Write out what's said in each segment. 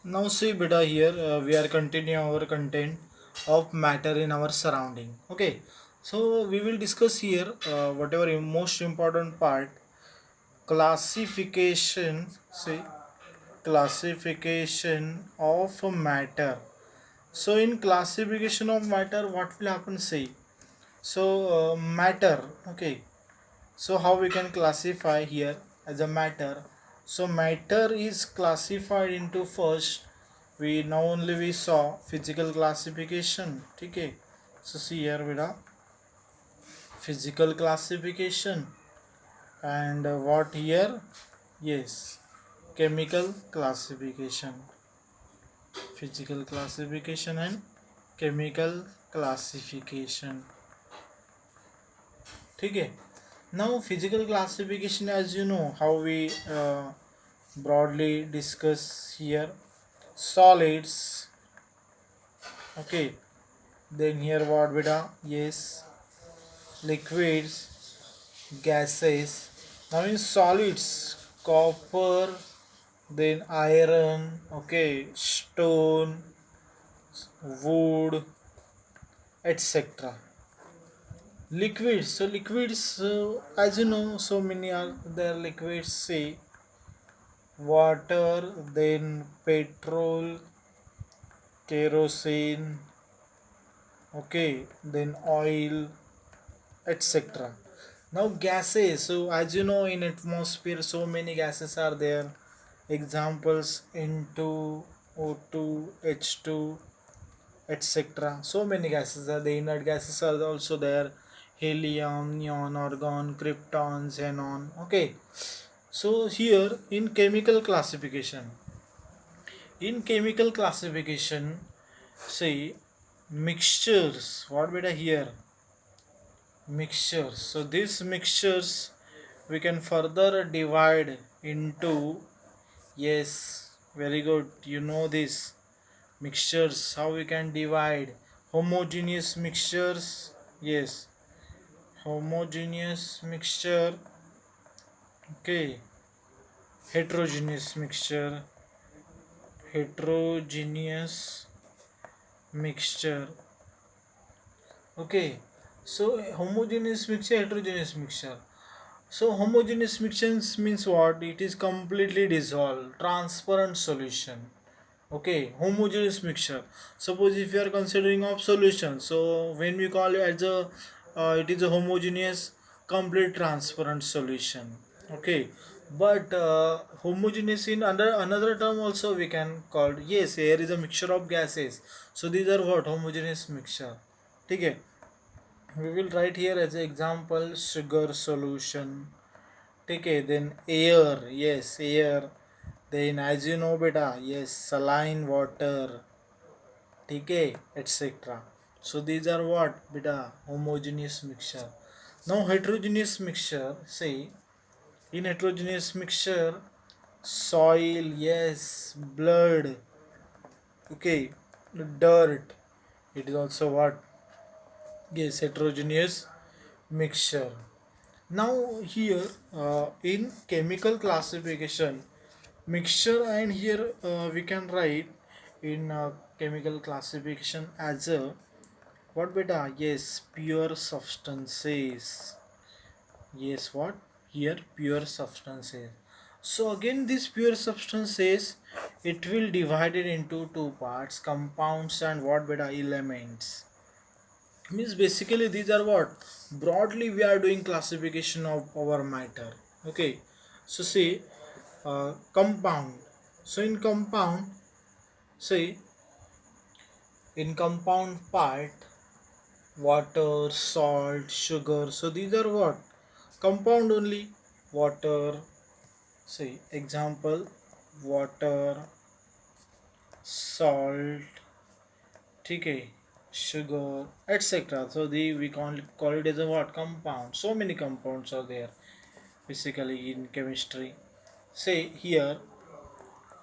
Now see beta here we are continuing our content of matter in our surrounding. Okay, so we will discuss here whatever most important part classification. See classification of matter. So in classification of matter, what will happen? See so matter. Okay, so how we can classify here as a matter? So matter is classified into first we now only we saw physical classification. Okay, so see here we have physical classification and what here? Yes, chemical classification, physical classification and chemical classification. Okay. Now physical classification, as you know how we broadly discuss here solids. Okay, then here what beta? Yes, liquids, gases. Now in solids, copper, then iron, okay, stone, wood, etc. Liquids, so liquids, as you know, so many are there liquids. Say water, then petrol, kerosene, okay, then oil, etc. Now gases, so as you know in atmosphere so many gases are there. Examples N2, O2, H2, etc. So many gases are the inert gases are also there. Helium, neon, argon, krypton, xenon. Okay. So here in chemical classification, say mixtures. What better here? Mixtures. So these mixtures we can further divide into, yes, very good. You know this mixtures how we can divide homogeneous mixtures. Yes, homogeneous mixture. Okay, heterogeneous mixture, heterogeneous mixture. Okay, so homogeneous mixture, heterogeneous mixture. So homogeneous mixtures means what? It is completely dissolved, transparent solution. Okay, homogeneous mixture. Suppose if you are considering of solution, so when we call it as a, it is a homogeneous, complete transparent solution. Okay, but homogeneous in under another term also we can call. Yes, air is a mixture of gases. So these are what homogeneous mixture. Okay, we will write here as an example sugar solution. Okay, then air, yes, air. Then as you know beta, yes, saline water, okay, etc. So these are what beta homogeneous mixture. Now heterogeneous mixture, say in heterogeneous mixture, soil, yes, blood, okay, dirt. It is also what? Yes, heterogeneous mixture. Now here in chemical classification, mixture and here we can write in chemical classification as a what beta? Yes, pure substances. Yes, what? Here pure substances. So again this pure substances it will divide it into two parts compounds and what beta elements means basically these are what broadly we are doing classification of our matter. Okay, so see compound. So in compound, say in compound part water, salt, sugar, so these are what compound only. Water, say example water, salt, okay, sugar, etc. So the we call it as a what compound. So many compounds are there basically in chemistry. Say here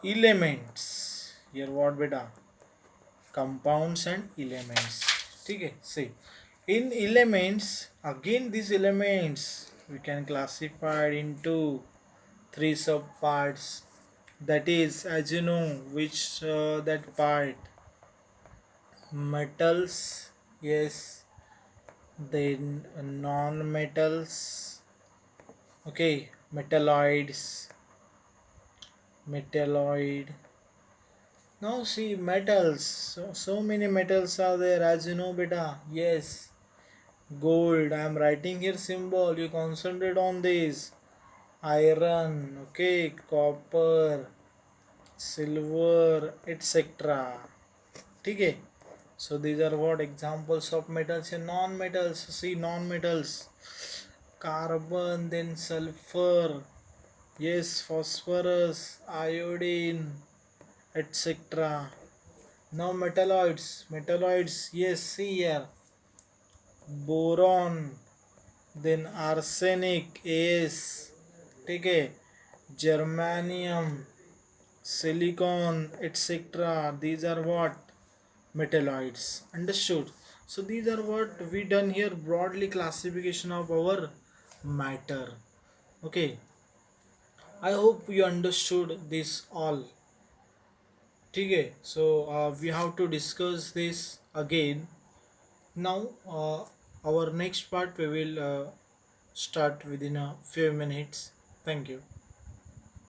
elements. Here what beta? Compounds and elements. Okay, see in elements again these elements we can classify into three subparts. That is, as you know, which that part, metals, yes, then non-metals, okay, metalloid. Now see metals. So many metals are there, as you know, beta. Yes, gold. I am writing here symbol. You concentrate on this. Iron, okay, copper, silver, etc. Okay. So these are what examples of metals and non-metals. See non-metals. Carbon, then sulfur. Yes, phosphorus, iodine, etc. Now metalloids, yes, see here, boron, then arsenic, As, ठीक है, germanium, silicon, etc. These are what metalloids. Understood? So these are what we done here, broadly classification of our matter. Okay, I hope you understood this all. ठीक है, so we have to discuss this again. Now, our next part we will start within a few minutes. Thank you.